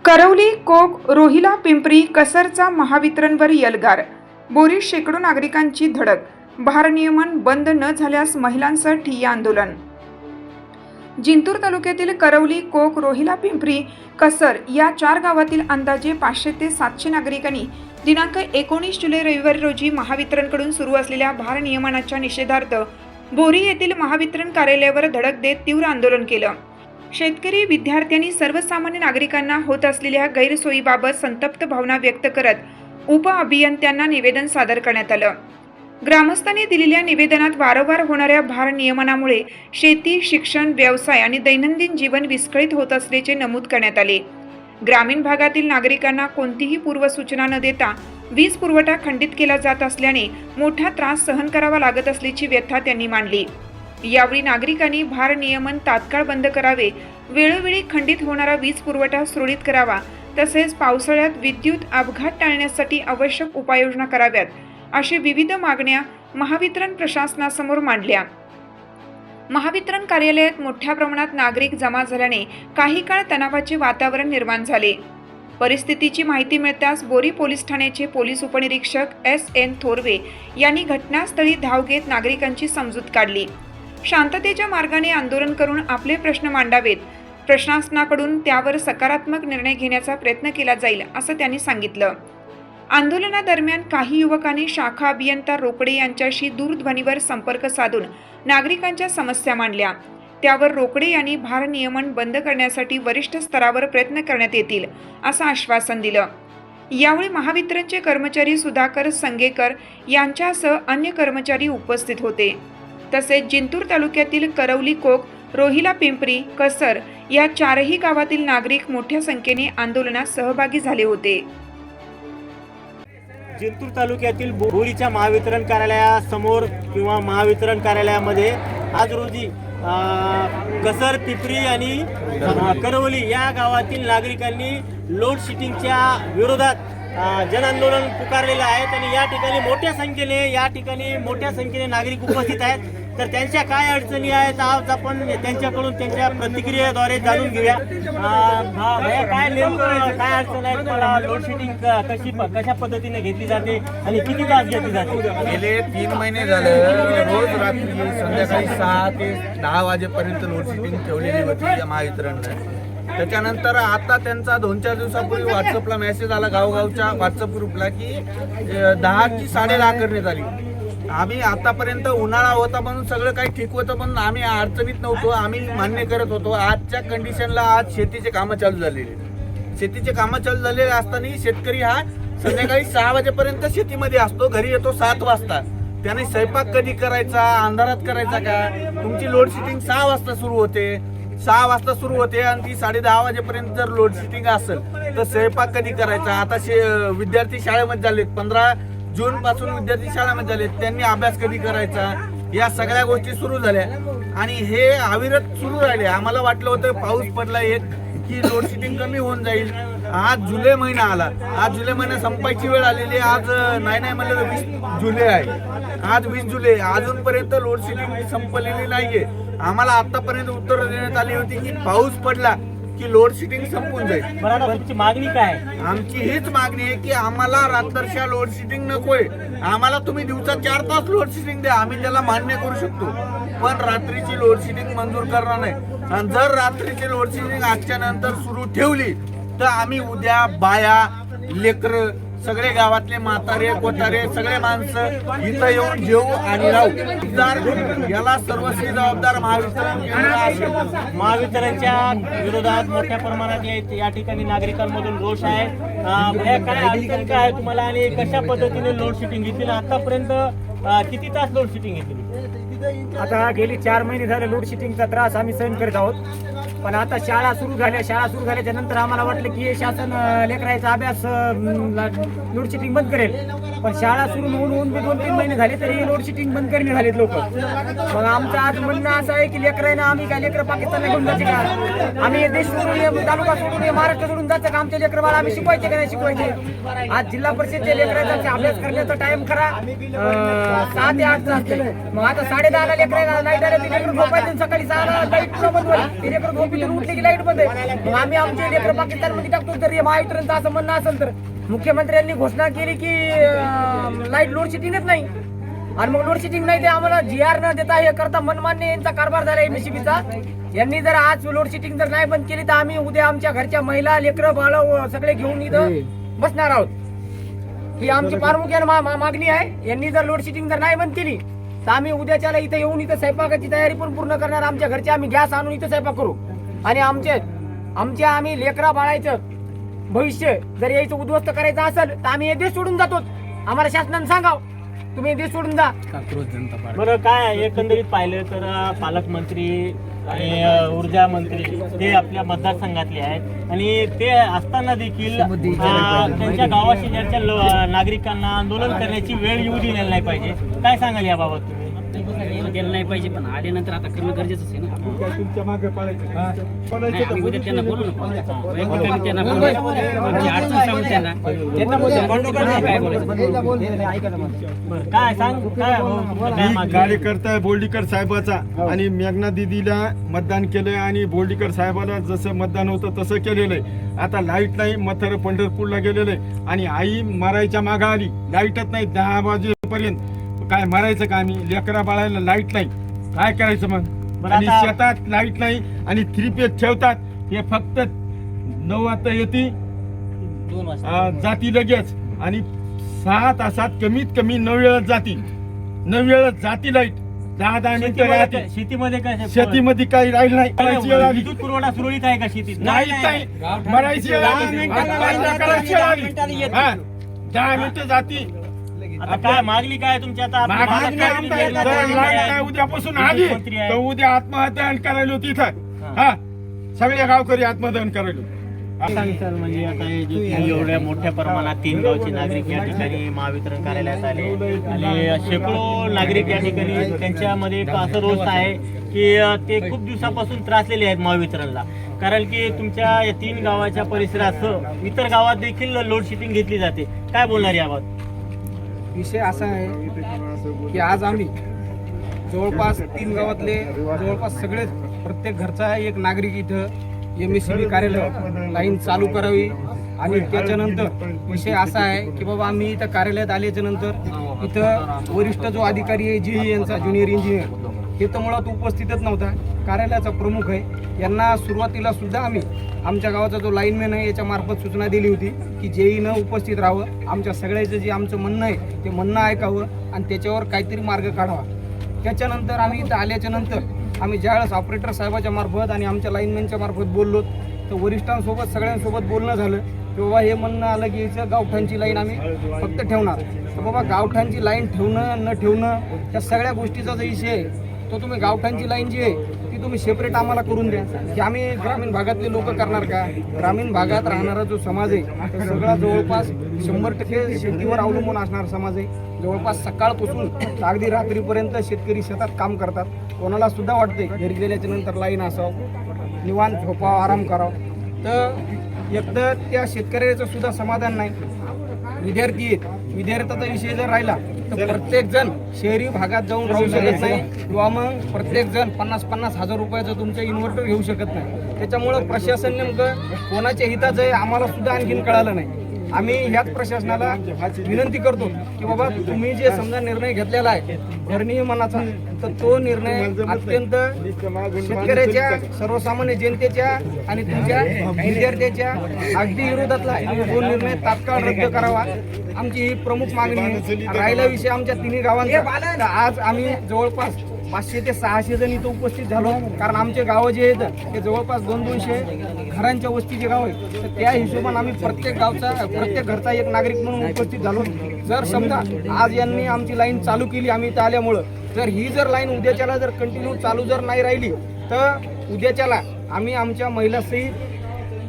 करवली, कोक, रोहिला, पिंपरी, कसरचा महावितरणवर यलगार. बोरीत शेकडो नागरिकांची धडक. भारनियमन बंद न झाल्यास महिलांसह ठिय्या आंदोलन. जिंतूर तालुक्यातील करवली, कोक, रोहिला, पिंपरी, कसर या 4 गावातील अंदाजे 500 ते 700 नागरिकांनी दिनांक 19 जुलै रविवारी रोजी महावितरणकडून सुरू असलेल्या भारनियमनाच्या निषेधार्थ बोरी येथील महावितरण कार्यालयावर धडक देत तीव्र आंदोलन केलं. शेतकरी, विद्यार्थ्यांनी सर्वसामान्य नागरिकांना होत असलेल्या गैरसोयीबाबत संतप्त भावना व्यक्त करत उपअभियंत्यांना निवेदन सादर करण्यात आलं. ग्रामस्थांनी दिलेल्या निवेदनात वारंवार होणाऱ्या भारनियमनामुळे शेती, शिक्षण, व्यवसाय आणि दैनंदिन जीवन विस्कळीत होत असल्याचे नमूद करण्यात आले. ग्रामीण भागातील नागरिकांना कोणतीही पूर्वसूचना न देता वीज पुरवठा खंडित केला जात असल्याने मोठा त्रास सहन करावा लागत असल्याची व्यथा त्यांनी मांडली. यावेळी नागरिकांनी भारनियमन तात्काळ बंद करावे, वेळोवेळी खंडित होणारा वीज पुरवठा सुरळीत करावा, तसेच पावसाळ्यात विद्युत अपघात टाळण्यासाठी आवश्यक उपाययोजना कराव्यात अशी विविध मागण्या महावितरण प्रशासनासमोर मांडल्या. महावितरण कार्यालयात मोठ्या प्रमाणात नागरिक जमा झाल्याने काही काळ तणावाचे वातावरण निर्माण झाले. परिस्थितीची माहिती मिळताच बोरी पोलीस ठाण्याचे पोलीस उपनिरीक्षक S.N. थोरवे यांनी घटनास्थळी धाव घेत नागरिकांची समजूत काढली. शांततेच्या मार्गाने आंदोलन करून आपले प्रश्न मांडावेत, प्रशासनाकडून त्यावर सकारात्मक निर्णय घेण्याचा प्रयत्न केला जाईल असं त्यांनी सांगितलं. आंदोलनादरम्यान काही युवकांनी शाखा अभियंता रोकडे यांच्याशी दूरध्वनीवर संपर्क साधून नागरिकांच्या समस्या मांडल्या. त्यावर रोकडे यांनी भारनियमन बंद करण्यासाठी वरिष्ठ स्तरावर प्रयत्न करण्यात येतील असं आश्वासन दिलं. यावेळी महावितरणचे कर्मचारी सुधाकर संगेकर यांच्यासह अन्य कर्मचारी उपस्थित होते. तसेच जिंतूर तालुक्यातील करवली, कोक, रोहिला, पिंपरी, कसर या 4ही गावातील नागरिक मोठ्या संख्येने आंदोलनात सहभागी झाले होते. जिंतूर तालुक्यातील बोरीच्या महावितरण कार्यालयासमोर किंवा महावितरण कार्यालयामध्ये आज रोजी कसर, पिंपरी आणि करवली या गावातील नागरिकांनी लोड शेडिंगच्या विरोधात जन आंदोलन पुकारलेलं आहे आणि या ठिकाणी मोठ्या संख्येने नागरिक उपस्थित आहेत. तर त्यांच्या काय अडचणी आहेत आज आपण त्यांच्याकडून त्यांच्या प्रतिक्रियेद्वारे जाणून घेऊया. काय नेमकं काय अडचण आहे तुम्हाला? लोड शेडिंग कशा पद्धतीने घेतली जाते आणि किती तास घेतली जाते? गेले 3 महिने झाले रोज रात्री संध्याकाळी 6 ते 10 वाजेपर्यंत लोड शेडिंग ठेवलेली होती या महावितरणने. त्याच्यानंतर आता त्यांचा 2-4 दिवसापूर्वी व्हॉट्सअपला मेसेज आला गावगावच्या व्हॉट्सअप ग्रुपला की 10 की 10:30 करण्यात आली. आम्ही आतापर्यंत उन्हाळा होता म्हणून सगळं काही ठीक होतं, पण आम्ही अडचणीत नव्हतो, आम्ही मान्य करत होतो. आजच्या कंडिशनला आज शेतीचे कामं चालू झालेले असताना शेतकरी हा संध्याकाळी 6 वाजेपर्यंत शेतीमध्ये असतो, घरी येतो 7 वाजता. त्याने स्वयंपाक कधी करायचा, अंधारात करायचा का? तुमची लोड शेडिंग 6 वाजता सुरू होते आणि ती 10:30 वाजेपर्यंत जर लोड शेडिंग असेल तर स्वयंपाक कधी करायचा? आता विद्यार्थी शाळेमध्ये झालेत, 15 जून पासून विद्यार्थी शाळेमध्ये झालेत, त्यांनी अभ्यास कधी करायचा? या सगळ्या गोष्टी सुरू झाल्या आणि हे अविरत सुरू राहिले. आम्हाला वाटलं होतं पाऊस पडला की लोड शेडिंग कमी होऊन जाईल. आज जुलै महिना आला, आज जुलै महिना संपायची वेळ आलेली. आज नाही म्हणलं 20 जुलै आहे, आज 20 जुलै, अजूनपर्यंत लोड शेडिंग संपलेली नाहीये. आम्हाला आतापर्यंत उत्तर देण्यात आली होती की पाऊस पडला की लोड शेडिंग संपून जाईल. तुमची मागणी काय? आमची हीच मागणी आहे की आम्हाला रात्रच्या लोड शेडिंग नकोय. आम्हाला तुम्ही दिवसा 4 तास लोड शेडिंग द्या, आम्ही त्याला मान्य करू शकतो, पण रात्रीची लोड शेडिंग मंजूर करणार नाही. आणि जर रात्रीची लोड शेडिंग आजच्या नंतर सुरू ठेवली तर आम्ही उद्या बाया, लेकर, सगळे गावातले म्हातारे, कोतारे, सगळे माणसं इथं येऊन जेवू आणि राहू. याला सर्वस्वी जबाबदार महावितरणच्या विरोधात मोठ्या प्रमाणात या ठिकाणी नागरिकांमधून रोष आहे. काय अडचण काय आहे तुम्हाला आणि कशा पद्धतीने लोड शेडिंग घेतली? आतापर्यंत किती तास लोड शेडिंग घेतली? आता गेली 4 महिने झाले लोड शेडिंगचा त्रास आम्ही सहन करीत आहोत. पण आता शाळा सुरू झाल्याच्या नंतर आम्हाला वाटलं की शासन लेकराचा अभ्यास लोड शेडिंग बंद करेल, पण शाळा सुरू होऊन 2-3 महिने झाले तरी लोडशेडिंग बंद करणे झालेत लोक. मग आमचं आज म्हणणं असं आहे की लेकरांना आम्ही काय लेकरं पाकिस्तानला घेऊन जायचे का? आम्ही देश सोडून तालुका सोडून महाराष्ट्र सोडून जायचं का? आमचे लेकर बाळ आम्ही शिकवायचे का नाही शिकवायचे? आज जिल्हा परिषदचे लेकरांचा अभ्यास करण्याचा टाइम खरा 6 ते 8 असते. मग आता 10:30ला लेकरांना लाईट आल्या ती लेकर झोपायचं, सकाळी 6ला लाईट पुन्हा बंद होईल. ती लेकर झोपेतून उठली की लाईट बंद आहे. मग आम्ही आमचे लेकर पाकिस्तानमध्ये टाकतो. तर महावितरणचं असं म्हणणं असेल तर मुख्यमंत्र्यांनी घोषणा केली की लाईट लोडशेडिंगच नाही, आणि मग लोडशेडिंग नाही ते आम्हाला GR न देता हे करता मनमान्य यांचा कारभार झाला MSCBचा. यांनी जर आज लोडशेडिंग जर नाही बंद केली तर आम्ही उद्या आमच्या घरच्या महिला लेकरं बाळ सगळे घेऊन इथं बसणार आहोत. ही आमची प्रामुख्याने मागणी आहे. यांनी जर लोडशेडिंग जर नाही बंद केली तर आम्ही उद्याच्याला इथं येऊन इथं स्वयंपाकाची तयारी पण पूर्ण करणार. आमच्या घरचे आम्ही गॅस आणून इथं स्वयंपाक करू, आणि आमच्या आम्ही लेकरा बाळायचं भविष्य जर यायचं उद्ध्वस्त करायचं असेल तर आम्ही हे देश सोडून जातो. आम्हाला शासनाने सांगाव तुम्ही हे देश सोडून जा. बरं, काय एकंदरीत पाहिलं तर पालकमंत्री आणि ऊर्जा मंत्री ते आपल्या मतदारसंघातले आहेत, आणि ते असताना देखील त्यांच्या गावाशेजारच्या नागरिकांना आंदोलन करण्याची वेळ येऊ दिलेली नाही पाहिजे. काय सांगाल याबाबत तुम्ही? केलं नाही पाहिजे, पण आल्यानंतर आता करणं गरजेचंच आहे ना. नाही, आम्ही उद्या त्यांना बोलू ना, वैयक्तिक त्यांना बोलू, आमची अडचण सांगू त्यांना काय बोलायचं. बरं, काय सांग काय काय मी मागणी? कार्यकर्ता आहे बोर्डीकर साहेबाचा, आणि मेघना दिदीला मतदान केलंय आणि बोर्डीकर साहेबाला जसं मतदान होतं तसं केलेलं आहे. आता लाईट नाही, मथर पंढरपूरला गेलेलं आहे, आणि आई मरायच्या मागं आली. लाईटच नाही 10 वाजेपर्यंत. काय मरायचं का आम्ही? लेकरा बाळायला लाईट नाही, काय करायचं मग? बरं, आणि आता- शेतात लाईट नाही, आणि 3 पेज ठेवतात. हे फक्त 9 वाजता येते, 2 वाजता जाती लगेच, आणि 6 तासात कमीत कमी 9 वेळात जाती. 9 वेळात जाती लाईट. 10 मिनिटं राहते. शेतीमध्ये काय शेतीमध्ये काही राहील नाही. मरायची वेळ आली. विद्युत पुरवठा सुरळीत आहे का शेतीत? नाही. मरायची वेळ आली. करायची वेळ आली. हा, 10 मिनिटं जाती. आता काय मागणी काय तुमची? आता मागणी नाही. जर लाईट नाही उद्यापासून आली मंत्री आहे. तर उद्या आत्महत्या करायला होती इथं. हा, सगळे गावकरी आत्महत्या करायला. सर, म्हणजे आता हे जे एवढ्या मोठ्या प्रमाणात 3 गावचे नागरिक या ठिकाणी महावितरण कार्यालयात आले, आणि शेकडो नागरिक या ठिकाणी त्यांच्यामध्ये एक असं रोष आहे की ते खूप दिवसापासून त्रासलेले आहेत महावितरणला, कारण की तुमच्या या 3 गावाच्या परिसरासह इतर गावात देखील लोडशेडिंग घेतली जाते. काय बोलणार याबाबत? विषय असा आहे की आज आम्ही जवळपास 3 गावातले जवळपास सगळेच प्रत्येक घरचा एक नागरिक इथं MSCB कार्यालय लाईन चालू करावी, आणि त्याच्यानंतर विषय असा आहे की बाबा आम्ही इथं कार्यालयात आल्याच्या नंतर इथं वरिष्ठ जो अधिकारी आहे GE यांचा ज्युनियर इंजिनियर हे तर मुळात उपस्थितच नव्हता. कार्यालयाचा प्रमुख आहे, यांना सुरुवातीला सुद्धा आम्ही आमच्या गावाचा जो लाईनमॅन आहे याच्या मार्फत सूचना दिली होती की JE न उपस्थित राहावं, आमच्या सगळ्याचं जे आमचं म्हणणं आहे ते म्हणणं ऐकावं आणि त्याच्यावर काहीतरी मार्ग काढावा. त्याच्यानंतर आम्ही इथं आल्याच्या नंतर आम्ही ज्यावेळेस ऑपरेटर साहेबाच्या मार्फत आणि आमच्या लाईनमॅनच्या मार्फत बोललो तर वरिष्ठांसोबत सगळ्यांसोबत बोलणं झालं की बाबा हे म्हणणं आलं की इथं गावठाणची लाईन आम्ही फक्त ठेवणार. तर बाबा गावठाणची लाईन ठेवणं न ठेवणं त्या सगळ्या गोष्टीचा जो विषय आहे तो तुम्ही गावठाणची लाईन जी आहे ती तुम्ही सेपरेट आम्हाला करून द्या, की आम्ही ग्रामीण भागातले लोक करणार का? ग्रामीण भागात राहणारा जो समाज आहे तो सगळा जवळपास 100% शेतीवर अवलंबून असणारा समाज आहे. जवळपास सकाळपासून अगदी रात्रीपर्यंत शेतकरी शेतात काम करतात. कोणाला सुद्धा वाटते घरी गेल्याच्या नंतर लाईन असावं, निवांत झोपावं, आराम करावं. तर एकतर त्या शेतकऱ्याचं सुद्धा समाधान नाही. विद्यार्थी आहेत, विद्यार्थ्याचा विषय जर राहिला तर प्रत्येक जण शहरी भागात जाऊन राहू शकत नाही, किंवा मग प्रत्येक जण 50-50 हजार रुपयाचं तुमचं इन्व्हर्टर घेऊ शकत नाही. त्याच्यामुळं प्रशासन नेमकं कोणाच्या हिताचं आहे आम्हाला सुद्धा आणखीन कळालं नाही. आम्ही ह्याच प्रशासनाला विनंती करतो की बाबा तुम्ही जे समजा निर्णय घेतलेला आहे भरनियमनाचा, तर तो निर्णय अत्यंत शेतकऱ्याच्या, सर्वसामान्य जनतेच्या आणि तुमच्या विद्यार्थ्याच्या अगदी विरोधातला आहे. तो निर्णय तात्काळ रद्द करावा, आमची ही प्रमुख मागणी आहे. राहिला विषय आमच्या 3 गावांचा, तर आज आम्ही जवळपास 500 ते 600 जण इथं उपस्थित झालो, कारण आमचे गावं जे आहेत ते जवळपास 200-200 घरांच्या वस्तीचे गाव आहे. तर त्या हिशोबाने आम्ही प्रत्येक घरचा एक नागरिक म्हणून उपस्थित झालो. जर समजा आज यांनी आमची लाईन चालू केली आम्ही इथं आल्यामुळं, जर ही जर लाईन उद्याच्याला जर कंटिन्यू चालू जर नाही राहिली तर उद्याच्याला आम्ही आमच्या महिलासहित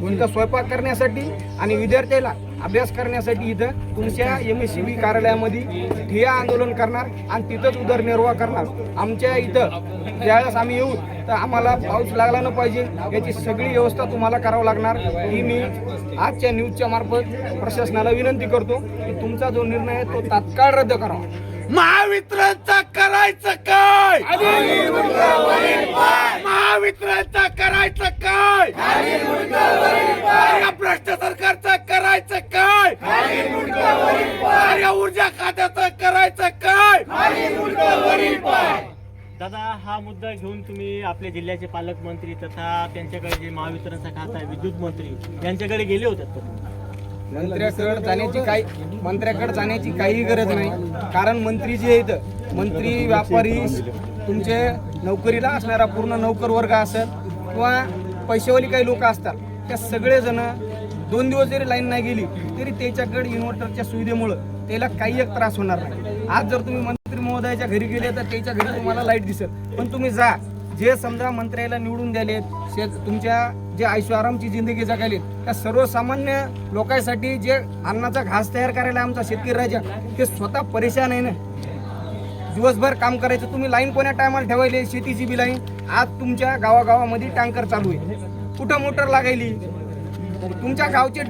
कोणता स्वयंपाक करण्यासाठी आणि विद्यार्थ्याला अभ्यास करण्यासाठी इथं तुमच्या MSCB कार्यालयामध्ये ठिय्या आंदोलन करणार आणि तिथंच उदरनिर्वाह करणार. आमच्या इथं ज्यावेळेस आम्ही येऊ तर आम्हाला पाऊस लागला न पाहिजे याची सगळी व्यवस्था तुम्हाला करावं लागणार. ही मी आजच्या न्यूजच्या मार्फत प्रशासनाला विनंती करतो की तुमचा जो निर्णय आहे तो तात्काळ रद्द करावा. महावितरणचा करायचं काय? महावितरणचा करायचं काय? या भ्रष्ट सरकारचं करायचं काय? या ऊर्जा खात्याचं करायचं काय? दादा, हा मुद्दा घेऊन तुम्ही आपल्या जिल्ह्याचे पालकमंत्री तथा त्यांच्याकडे जे महावितरणचा खाता आहे विद्युत मंत्री यांच्याकडे गेले होते का? मंत्र्याकडे जाण्याची काही गरज नाही. कारण मंत्री जे आहेत, मंत्री व्यापारी तुमचे नोकरीला असणारा पूर्ण नौकर वर्ग असेल किंवा पैशावाली काही लोक असतात, त्या सगळेजण 2 दिवस जरी लाईन नाही गेली तरी त्याच्याकडे इन्व्हर्टरच्या सुविधेमुळं त्याला काही एक त्रास होणार नाही. आज जर तुम्ही मंत्री महोदयाच्या घरी गेले तर त्याच्या घरी तुम्हाला लाईट दिसेल, पण तुम्ही जा जे समजा मंत्र्याला निवडून द्यालेत, तुमच्या जे ऐशोआरामची जिंदगी जगायली त्या सर्वसामान्य लोकांसाठी जे अन्नाचा घास तयार करायला आमचा शेतकरी राजा ते स्वतः परेशान आहे ना. दिवसभर काम करायचं, तुम्ही लाईन कोण्या टायमाला ठेवायले शेतीची बी लाईन. आज तुमच्या गावागावामध्ये टँकर चालू आहे, कुठं मोटर लागायली. तुमच्या गावचे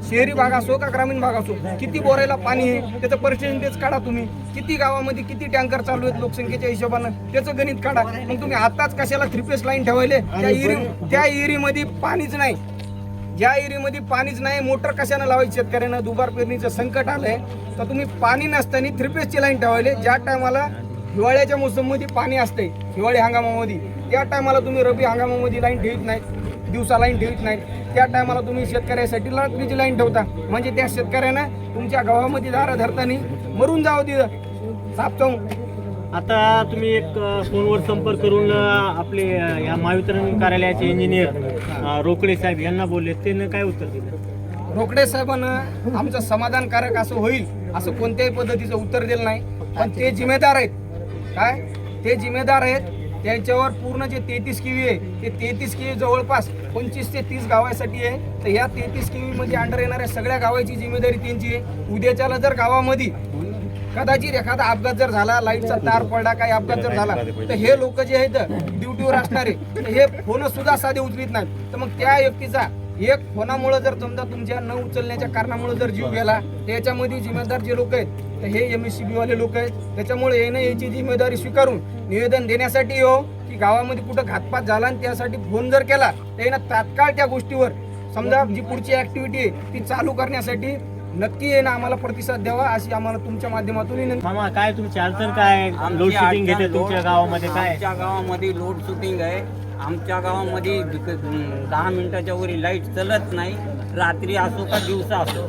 शहरी भाग असो का ग्रामीण भाग असो, किती बोरायला पाणी आहे त्याचं पर्सेंटेज काढा तुम्ही. किती गावामध्ये किती टँकर चालू आहेत लोकसंख्येच्या हिशोबानं त्याचं गणित काढा. मग तुम्ही आताच कशाला 3 फेस लाईन ठेवायले? त्या एरीमध्ये पाणीच नाही. ज्या एरीमध्ये पाणीच नाही, मोटर कशानं लावायची? शेतकऱ्यांना दुबार पेरणीचं संकट आलंय तर तुम्ही पाणी नसताना 3 फेसची लाईन ठेवायले. ज्या टायमाला हिवाळ्याच्या मोसममध्ये पाणी असते, हिवाळी हंगामामध्ये, त्या टायमाला तुम्ही रब्बी हंगामामध्ये लाईन ठेवत नाही, दिवसा लाईन ठेवत नाही. त्या टायमाला तुम्ही शेतकऱ्यासाठी रात्रीची लाईन ठेवता, म्हणजे त्या शेतकऱ्यांना तुमच्या गावामध्ये दारं धरताना मरून जावं दिलं सापचावून. आता तुम्ही एक फोनवर संपर्क करून आपले या महावितरण कार्यालयाचे इंजिनियर रोकडे साहेब यांना बोलले, त्यांनी काय उत्तर दिलं? रोकडे साहेबांना आमचं समाधानकारक असं होईल असं कोणत्याही पद्धतीचं उत्तर दिलं नाही. पण ते जिम्मेदार आहेत, काय ते जिम्मेदार आहेत. त्यांच्यावर पूर्ण जे 33 केवी आहे ते 33 केवी जवळपास 25 ते 30 गावासाठी आहे. तर या 33 केवी मध्ये अंडर येणाऱ्या सगळ्या गावाची जिम्मेदारी त्यांची आहे. उद्याच्याला जर गावामध्ये कदाचित एखादा अपघात जर झाला, लाईटचा तार पडला, काही अपघात जर झाला तर हे लोक जे आहेत ड्युटीवर असणारे हे फोन सुद्धा साधे उचलीत नाहीत. तर मग त्या व्यक्तीचा एक फोनामुळे जर समजा तुमच्या न उचलण्याच्या कारणामुळे जर जीव गेला, त्याच्यामध्ये जिम्मेदार जे लोक आहेत तर हे MSCB वाले लोक आहेत. त्याच्यामुळे येणं याची जिम्मेदारी स्वीकारून निवेदन देण्यासाठी हो की गावामध्ये कुठं घातपात झाला आणि त्यासाठी फोन जर केला तर यानं तात्काळ त्या गोष्टीवर समजा जी पुढची ऍक्टिव्हिटी आहे ती चालू करण्यासाठी नक्की आहे ना आम्हाला प्रतिसाद द्यावा अशी आम्हाला तुमच्या माध्यमातून विनंती. मामा, काय तुमची अडचण काय? लोड शेडिंग घेते तुमच्या गावामध्ये काय? आमच्या गावामध्ये लोड शेडिंग आहे. आमच्या गावामध्ये 10 मिनिटाच्या वरी लाईट चलत नाही, रात्री असो का दिवसा असो.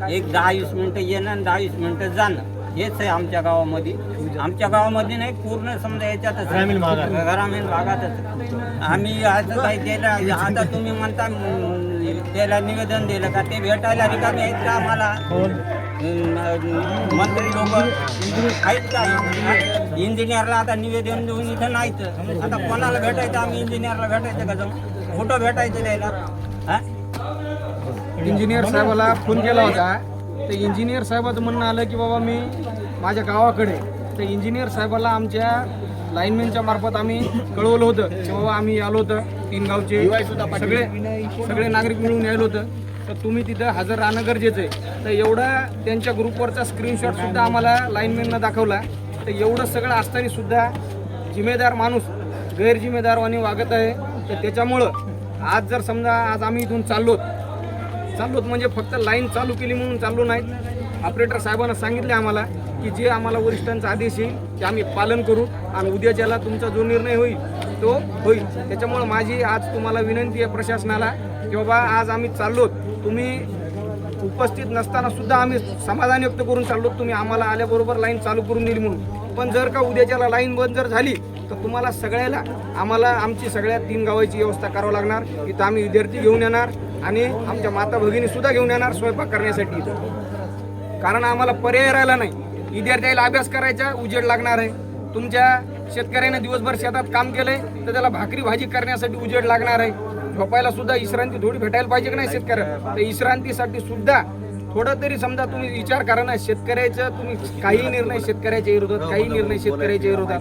एक 10-20 मिनिटं येणं आणि 10-20 मिनिटं जाणं हेच आहे आमच्या गावामध्ये. आमच्या गावामध्ये नाही, पूर्ण समजा याच्यातच ग्रामीण भागात. ग्रामीण भागातच आम्ही असं काही दिलं. आता तुम्ही म्हणता त्याला निवेदन दिलं का, ते भेटायला रिकामे आहेत का आम्हाला? मंत्री लोक आहेत का? इंजिनियरला आता निवेदन देऊन इथं नाहीच. आता कोणाला भेटायचं? आम्ही इंजिनियरला भेटायचं का जाऊन? कुठं भेटायचं त्याला? हा, इंजिनियर साहेबाला फोन केला होता तर इंजिनियर साहेबाचं म्हणणं आलं की बाबा मी माझ्या गावाकडे. तर इंजिनियर साहेबाला आमच्या लाईनमॅनच्या मार्फत आम्ही कळवलं होतं की बाबा आम्ही आलो होतं 3 गावचे सगळे नागरिक मिळून यायलो होतं तर तुम्ही तिथं हजर राहणं गरजेचं आहे. तर एवढा त्यांच्या ग्रुपवरचा स्क्रीनशॉट सुद्धा आम्हाला लाईनमॅननं दाखवला. तर एवढं सगळं असताना सुद्धा जिम्मेदार माणूस गैरजिम्मेदारवाणी वागत आहे. तर त्याच्यामुळं आज जर समजा आज आम्ही इथून चाललोत म्हणजे फक्त लाईन चालू केली म्हणून चाललो नाहीत. ऑपरेटर साहेबांना सांगितले आम्हाला की जे आम्हाला वरिष्ठांचा आदेश येईल ते आम्ही पालन करू आणि उद्याच्याला तुमचा जो निर्णय होईल तो होईल. त्याच्यामुळं माझी आज तुम्हाला विनंती आहे प्रशासनाला की बाबा आज आम्ही चाललोत, तुम्ही उपस्थित नसताना सुद्धा आम्ही समाधान व्यक्त करून चाललोत, तुम्ही आम्हाला आल्याबरोबर लाईन चालू करून दिली म्हणून. पण जर का उद्याच्याला लाईन बंद जर झाली तर तुम्हाला सगळ्याला आम्हाला आमची सगळ्या 3 गावाची व्यवस्था करावं लागणार. इथं आम्ही विद्यार्थी घेऊन येणार आणि आमच्या माता भगिनी सुद्धा घेऊन येणार स्वयंपाक करण्यासाठी इथं. कारण आम्हाला पर्याय राहिला नाही. विद्यार्थ्याला अभ्यास करायचा उजेड लागणार आहे. तुमच्या शेतकऱ्याने दिवसभर शेतात काम केलंय तर त्याला भाकरी भाजी करण्यासाठी उजेड लागणार आहे. झोपायला सुद्धा विश्रांती थोडी भेटायला पाहिजे की नाही शेतकऱ्याला. तर विश्रांतीसाठी सुद्धा थोडं तरी समजा तुम्ही विचार करा ना. शेतकऱ्याचं तुम्ही काही निर्णय शेतकऱ्याच्या विरोधात, काही निर्णय शेतकऱ्याच्या विरोधात.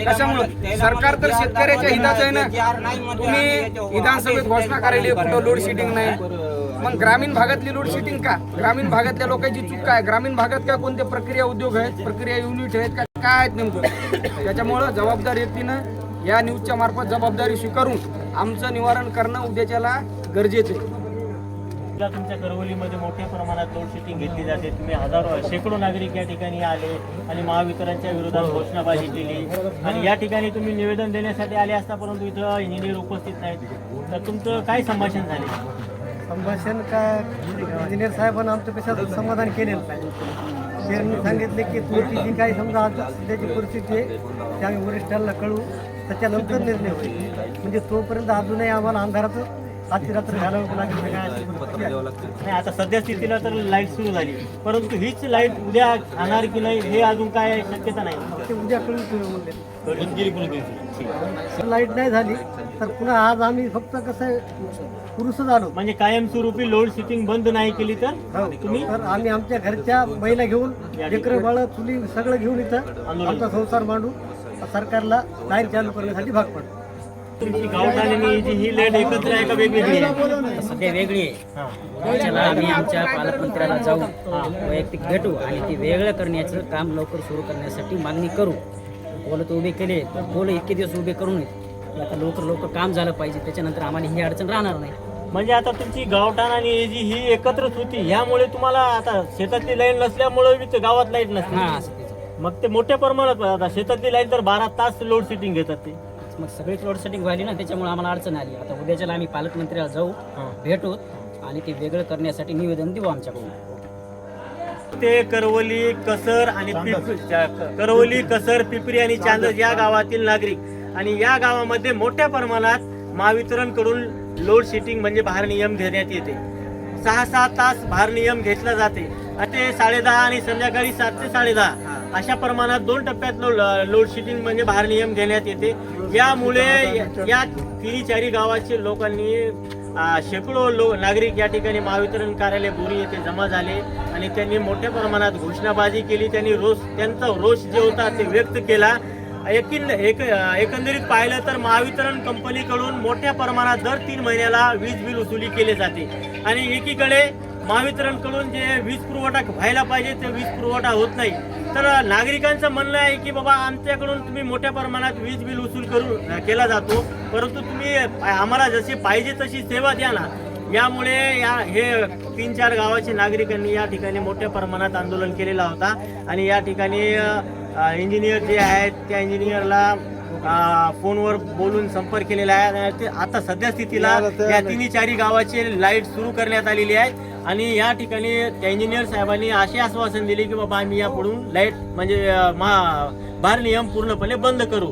कशामुळे सरकार तर शेतकऱ्याच्या हिताचं आहे ना. तुम्ही विधानसभेत घोषणा करायली कुठं लोड शेडिंग नाही, मग ग्रामीण भागातली लोड शेडिंग का? ग्रामीण भागातल्या लोकांची चूक काय? ग्रामीण भागात काय कोणते प्रक्रिया उद्योग आहेत, प्रक्रिया युनिट आहेत का, काय आहेत नेमकं? त्याच्यामुळं जबाबदार व्यक्तीनं या न्यूजच्या मार्फत जबाबदारी स्वीकारून आमचं निवारण करणं उद्याच्याला गरजेचं आहे. तुमच्या करवलीमध्ये मोठ्या प्रमाणात लोड शेडिंग घेतली जाते. तुम्ही शेकडो नागरिक या ठिकाणी आले आणि महावितरणच्या विरोधात घोषणाबाजी केली आणि या ठिकाणी तुम्ही निवेदन देण्यासाठी आले असता, परंतु इथं इंजिनियर उपस्थित नाहीत. तर तुमचं काय संभाषण झाले? संभाषण काय, इंजिनियर साहेबांना आमच्यापेक्षा समाधान केलेलं नाही. त्यांनी सांगितले की तुमची जी काही समजा आता सध्याची परिस्थिती आहे ते आम्ही वरिष्ठांना कळवू, त्याच्यानंतर निर्णय होईल. म्हणजे तोपर्यंत अजूनही आम्हाला अंधाराचं रात्री घालावं लागेल. नाही, आता सध्या स्थितीला तर लाईट सुरू झाली, परंतु हीच लाईट उद्या आणणार की नाही हे अजून काय शक्यता नाही. ते उद्या कळून म्हणले. ठीक. लाईट नाही झाली तर पुन्हा आज आम्ही फक्त कसं आहे पुरुषच आलो. म्हणजे कायमस्वरूपी लोड शेडिंग बंद नाही केली तर तुम्ही तर आम्ही आमच्या घरच्या महिला घेऊन, लेकरं बाळ चुली सगळं घेऊन इथं आमचा संसार मांडू, सरकारला लाईट चालू करण्यासाठी भाग पडतो. तुमची गावठाणी ही लाईट एकत्र आहे का वेगवेगळी आहे? सध्या वेगळी आहे. त्याच्याला आम्ही आमच्या पालकमंत्र्याला जाऊ, वैयक्तिक भेटू आणि ते वेगळं करण्याचं काम लवकर सुरू करण्यासाठी मागणी करू. पोलं उभे केले तर पोलं इतके दिवस उभे करू नयेत. आता लवकर काम झालं पाहिजे, त्याच्यानंतर आम्हाला ही अडचण राहणार नाही. म्हणजे आता तुमची गावठाण आणि एजी ही एकत्रच होती, ह्यामुळे तुम्हाला आता शेतातली लाईन नसल्यामुळे गावात लाईट नसते. हां, असं त्याचं. मग ते मोठ्या प्रमाणात आता शेतातली लाईन तर 12 तास लोड शेडिंग घेतात ते. मग सगळीच लोड सेटिंग व्हायली ना, त्याच्यामुळे आम्हाला अडचण आली. आता उद्याच्याला आम्ही पालकमंत्र्याला जाऊ, भेटू आणि ते वेगळं करण्यासाठी निवेदन देऊ आमच्याकडून. ते करवली, कसर आणि करवली, कसर, पिपरी आणि चांदस या गावातील नागरिक आणि या गावामध्ये मोठ्या प्रमाणात महावितरणकडून लोड शेडिंग म्हणजे भारनियम घेण्यात येते. 6-6 तास भारनियम घेतला जाते. ते 10:30 आणि संध्याकाळी 7 ते 10:30 अशा प्रमाणात 2 टप्प्यात लोड शेडिंग म्हणजे भारनियम घेण्यात येते. यामुळे या 3-4 गावाचे लोकांनी शेकडो नागरिक या ठिकाणी महावितरण कार्यालय बोरी येथे जमा झाले आणि त्यांनी मोठ्या प्रमाणात घोषणाबाजी केली. त्यांनी त्यांचा रोष जे होता ते व्यक्त केला. एकंदरीत पाहिलं तर महावितरण कंपनीकडून मोठ्या प्रमाणात दर 3 महिन्याला वीज बिल वसुली केले जाते आणि एकीकडे महावितरणकडून जे वीज पुरवठा व्हायला पाहिजे ते वीज पुरवठा होत नाही. तर नागरिकांचं म्हणणं आहे की बाबा आमच्याकडून तुम्ही मोठ्या प्रमाणात वीज बिल वसूल केला जातो, परंतु तुम्ही आम्हाला जशी पाहिजे तशी सेवा द्या ना. यामुळे हे 3-4 गावाच्या नागरिकांनी या ठिकाणी मोठ्या प्रमाणात आंदोलन केलेला होता आणि या ठिकाणी इंजिनियर जे आहेत त्या इंजिनियरला फोनवर बोलून संपर्क केलेला आहे. आता सध्या स्थितीला या 3-4 गावाची लाईट सुरू करण्यात आलेली आहे आणि या ठिकाणी त्या इंजिनियर साहेबांनी असे आश्वासन दिले की बाबा आम्ही यापुढून लाईट म्हणजे भारनियम पूर्णपणे बंद करू.